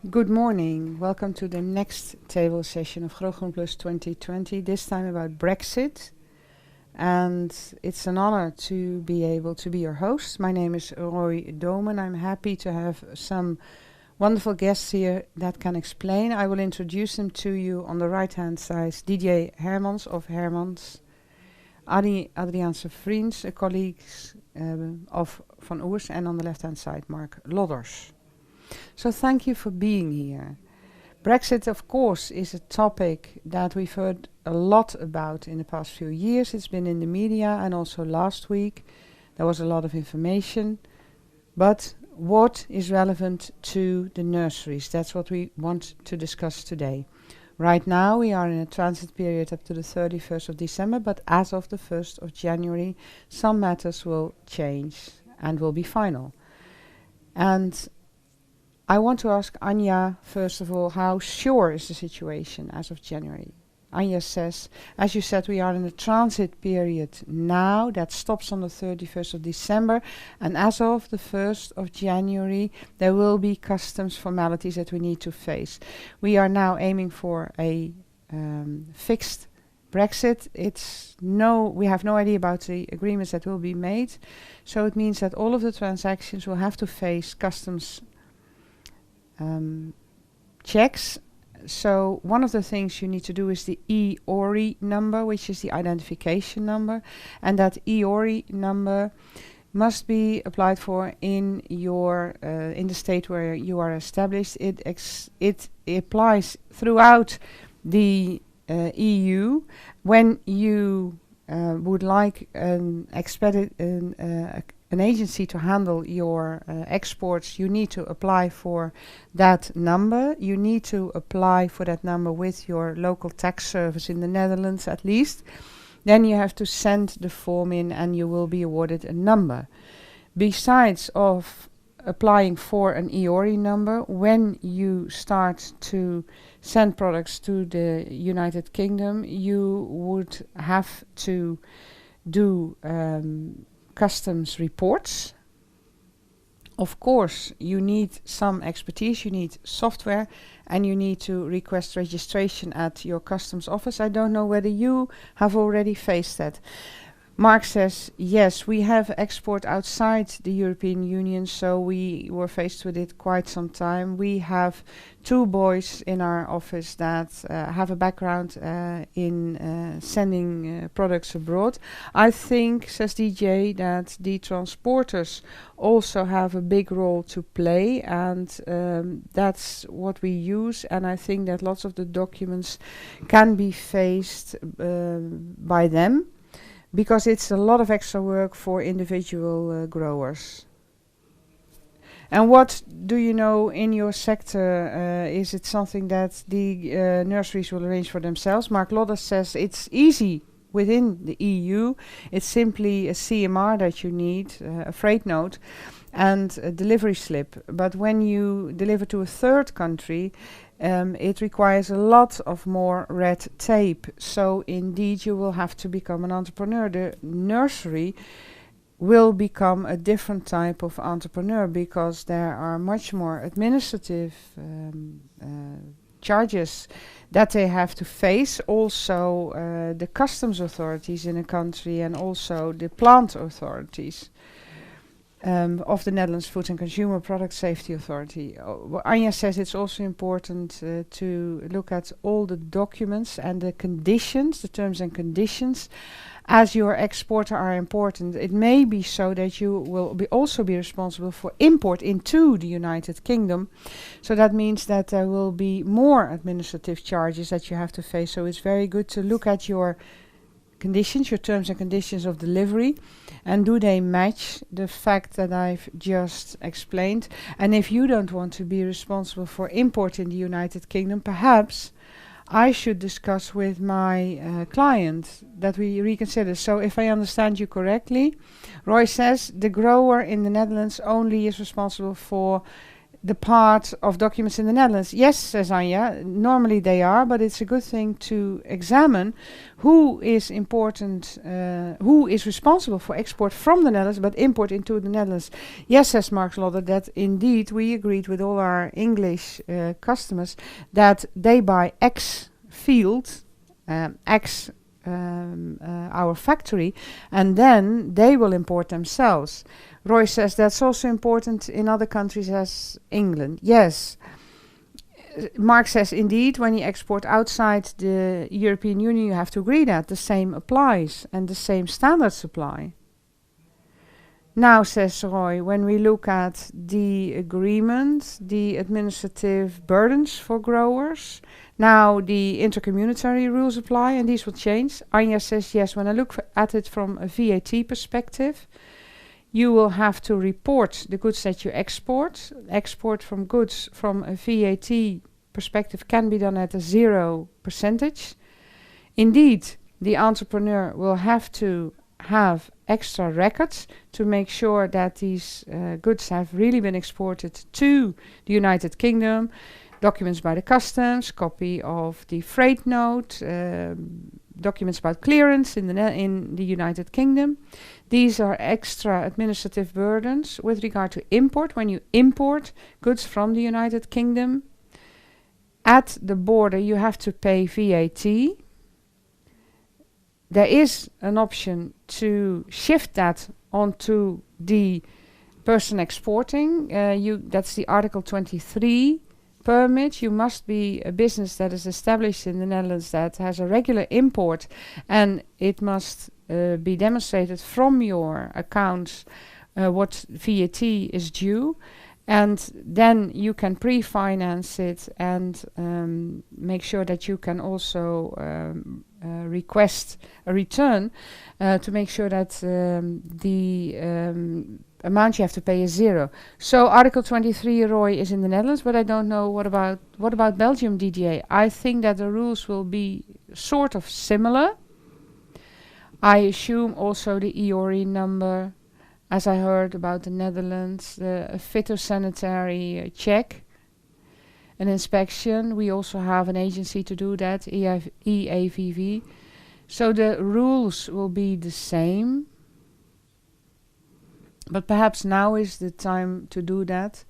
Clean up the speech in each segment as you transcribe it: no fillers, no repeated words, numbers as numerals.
Good morning. Welcome to the next table session of Groen Plus 2020, this time about Brexit. And it's an honor to be able to be your host. My name is Roy Domen. I'm happy to have some wonderful guests here that can explain. I will introduce them to you. On the right-hand side, DJ Hermans of Hermans, Adriaanse Vriends, a colleague of Van Oers, and on the left-hand side, Mark Lodders. So thank you for being here. Brexit, of course, is a topic that we've heard a lot about in the past few years. It's been in the media, and also last week there was a lot of information. But what is relevant to the nurseries? That's what we want to discuss today. Right now we are in a transit period up to the 31st of December, but as of the 1st of January, some matters will change and will be final. And I want to ask Anja, first of all, how sure is the situation as of January? Anja says, as you said, we are in a transit period now that stops on the 31st of December, and as of the 1st of January, there will be customs formalities that we need to face. We are now aiming for a fixed Brexit. We have no idea about the agreements that will be made, so it means that all of the transactions will have to face customs checks. So one of the things you need to do is the EORI number, which is the identification number, and that EORI number must be applied for in your in the state where you are established. It applies throughout the EU. When you would like an agency to handle your exports, you need to apply for that number. You need to apply for that number with your local tax service in the Netherlands at least. Then you have to send the form in and you will be awarded a number. Besides of applying for an EORI number, when you start to send products to the United Kingdom, you would have to do customs reports. Of course, you need some expertise, you need software, and you need to request registration at your customs office. I don't know whether you have already faced that. Mark says, yes, we have export outside the European Union, so we were faced with it quite some time. We have 2 boys in our office that have a background in sending products abroad. I think, says DJ, that the transporters also have a big role to play, and that's what we use. And I think that lots of the documents can be faced by them, because it's a lot of extra work for individual growers. And what do you know in your sector? Is it something that the nurseries will arrange for themselves? Mark Lodder says it's easy within the EU. It's simply a CMR that you need, a freight note, and a delivery slip. But when you deliver to a third country, it requires a lot of more red tape. So indeed you will have to become an entrepreneur. The nursery will become a different type of entrepreneur, because there are much more administrative charges that they have to face. Also the customs authorities in a country, and also the plant authorities of the Netherlands Food and Consumer Product Safety Authority. Anja says it's also important to look at all the documents and the conditions, the terms and conditions, as your exporter are important. It may be so that you will also be responsible for import into the United Kingdom. So that means that there will be more administrative charges that you have to face. So it's very good to look at your conditions, your terms and conditions of delivery, and do they match the fact that I've just explained. And if you don't want to be responsible for import in the United Kingdom, perhaps I should discuss with my client that we reconsider. So if I understand you correctly, Roy says the grower in the Netherlands only is responsible for the part of documents in the Netherlands. Yes, says Anja, normally they are, but it's a good thing to examine who is important, who is responsible for export from the Netherlands, but import into the Netherlands. Yes, says Mark Slaughter, that indeed we agreed with all our English customers that they buy X field, X our factory, and then they will import themselves. Roy says that's also important in other countries as England. Yes. Mark says, indeed, when you export outside the European Union, you have to agree that the same applies and the same standards apply. Now, says Roy, when we look at the agreement, the administrative burdens for growers, now the intercommunitary rules apply and these will change. Anja says, yes, when I look at it from a VAT perspective, you will have to report the goods that you export. Export from goods from a VAT perspective can be done at a 0%. Indeed, the entrepreneur will have to have extra records to make sure that these goods have really been exported to the United Kingdom. Documents by the customs, copy of the freight note, documents about clearance in the United Kingdom. These are extra administrative burdens with regard to import. When you import goods from the United Kingdom, at the border you have to pay VAT. There is an option to shift that onto the person exporting. That's the Article 23 permit. You must be a business that is established in the Netherlands that has a regular import, and it must be demonstrated from your accounts what VAT is due, and then you can pre-finance it and make sure that you can also request a return to make sure that the amount you have to pay is 0. So Article 23, Roy, is in the Netherlands, but I don't know what about Belgium, Didier. I think that the rules will be sort of similar. I assume also the EORI number, as I heard about the Netherlands, the phytosanitary check, an inspection. We also have an agency to do that, EAVV. So the rules will be the same. But perhaps now is the time to do that,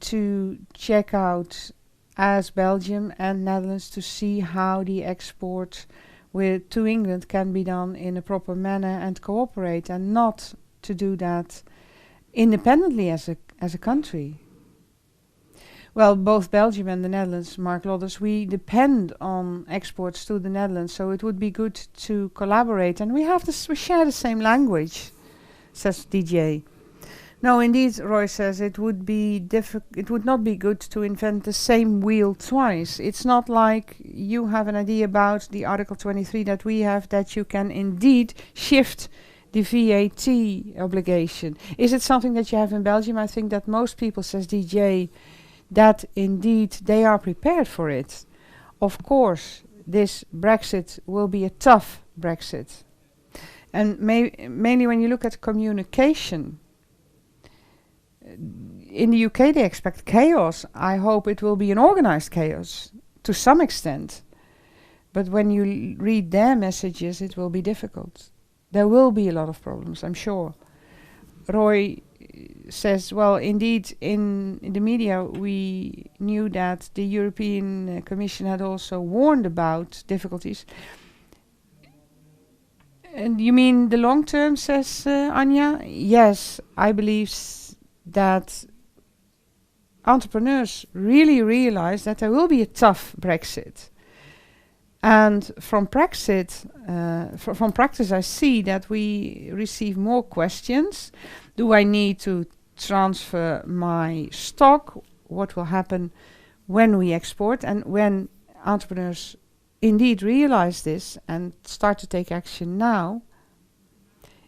to check out as Belgium and Netherlands to see how the export to England can be done in a proper manner and cooperate, and not to do that independently as a country. Well, both Belgium and the Netherlands, Mark Lodders, we depend on exports to the Netherlands, so it would be good to collaborate, and we share the same language, says DJ. No, indeed, Roy says it would not be good to invent the same wheel twice. It's not like you have an idea about the Article 23 that we have, that you can indeed shift the VAT obligation. Is it something that you have in Belgium? I think that most people, says DJ, that indeed they are prepared for it. Of course, this Brexit will be a tough Brexit. And mainly when you look at communication, in the UK they expect chaos. I hope it will be an organized chaos to some extent. But when you read their messages, it will be difficult. There will be a lot of problems, I'm sure. Roy says, well, indeed, in the media we knew that the European Commission had also warned about difficulties. And you mean the long term, says Anja? Yes, I believe that entrepreneurs really realize that there will be a tough Brexit. And from practice, I see that we receive more questions. Do I need to transfer my stock? What will happen when we export? And when entrepreneurs indeed realize this and start to take action now,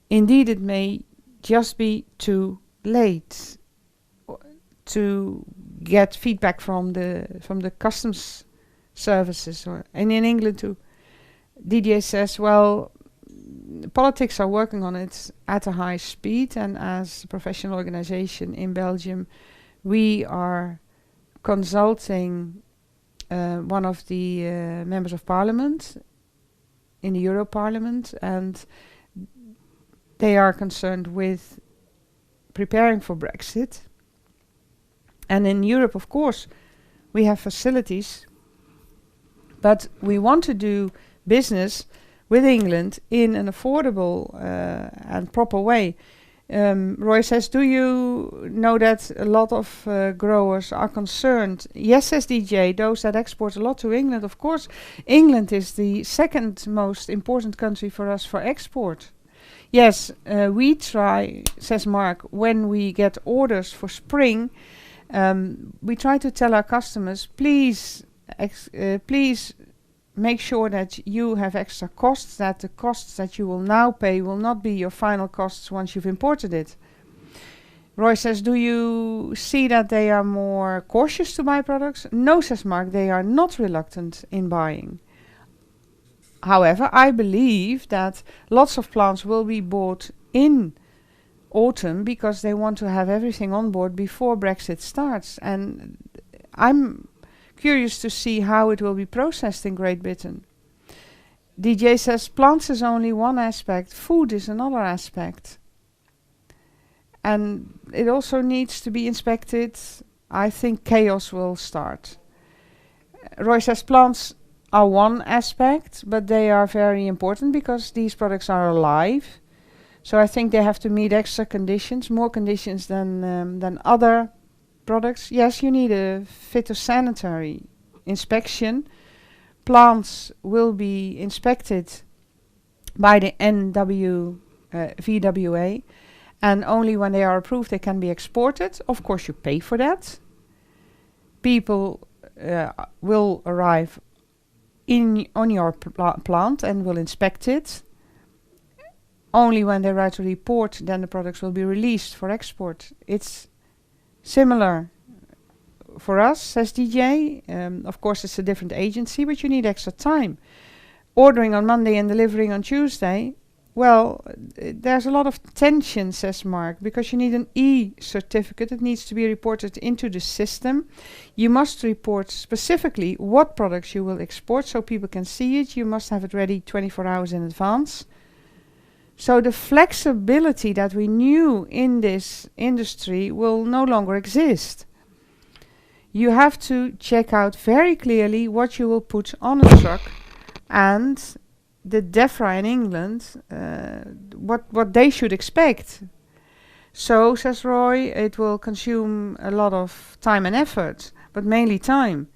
indeed it may just be too late to get feedback from the customs services, and in England too. Didier says, well, politics are working on it at a high speed, and as a professional organization in Belgium, We are consulting one of the members of parliament in the Euro Parliament, and they are concerned with preparing for Brexit. And in Europe, of course, we have facilities, but we want to do business with England in an affordable and proper way. Roy says, do you know that a lot of growers are concerned? Yes, says DJ, those that export a lot to England. Of course, England is the second most important country for us for export. Yes, we try, says Mark, when we get orders for spring, we try to tell our customers, please make sure that you have extra costs, that the costs that you will now pay will not be your final costs once you've imported it. Roy says, do you see that they are more cautious to buy products? No, says Mark, they are not reluctant in buying. However, I believe that lots of plants will be bought in autumn because they want to have everything on board before Brexit starts. And I'm curious to see how it will be processed in Great Britain. DJ says plants is only one aspect, food is another aspect. And it also needs to be inspected. I think chaos will start. Roy says plants are one aspect, but they are very important because these products are alive. So I think they have to meet extra conditions, more conditions than other products. Yes, you need a phytosanitary inspection. Plants will be inspected by the VWA, and only when they are approved they can be exported. Of course, you pay for that. People will arrive on your plant and will inspect it. Only when they write a report, then the products will be released for export. It's similar for us, says DJ. Of course, it's a different agency, but you need extra time. Ordering on Monday and delivering on Tuesday, well, there's a lot of tension, says Mark, because you need an e-certificate. It needs to be reported into the system. You must report specifically what products you will export so people can see it. You must have it ready 24 hours in advance. So the flexibility that we knew in this industry will no longer exist. You have to check out very clearly what you will put on a truck, and the DEFRA in England, what they should expect. So, says Roy, it will consume a lot of time and effort, but mainly time.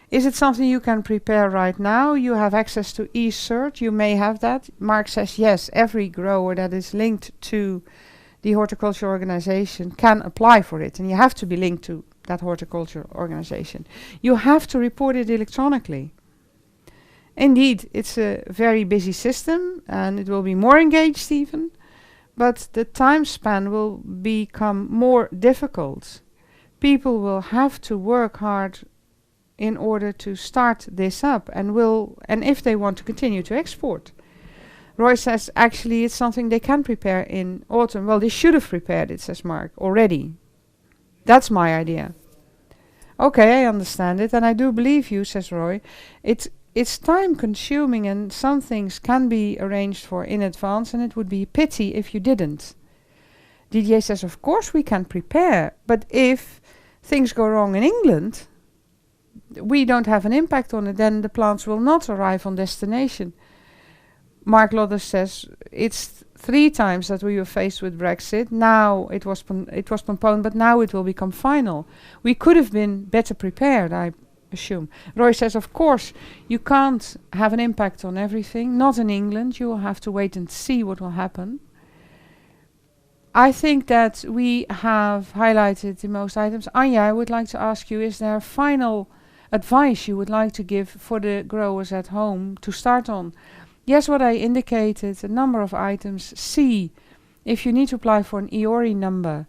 Is it something you can prepare right now? You have access to e-cert, you may have that. Mark says yes, every grower that is linked to the horticulture organization can apply for it, and you have to be linked to that horticulture organization. You have to report it electronically. Indeed, it's a very busy system, and it will be more engaged even, but the time span will become more difficult. People will have to work hard in order to start this up, and if they want to continue to export. Roy says actually it's something they can prepare in autumn. Well, they should have prepared it, says Mark, already. That's my idea. Okay, I understand it, and I do believe you, says Roy. It's time consuming, and some things can be arranged for in advance, and it would be a pity if you didn't. DJ says, of course we can prepare, but if things go wrong in England, we don't have an impact on it, then the plants will not arrive on destination. Mark Lodder says, it's 3 times that we were faced with Brexit. Now it was postponed, but now it will become final. We could have been better prepared, I assume. Roy says, of course, you can't have an impact on everything. Not in England. You will have to wait and see what will happen. I think that we have highlighted the most items. Anja, I would like to ask you, is there final advice you would like to give for the growers at home to start on? Yes, what I indicated, a number of items. C, if you need to apply for an EORI number,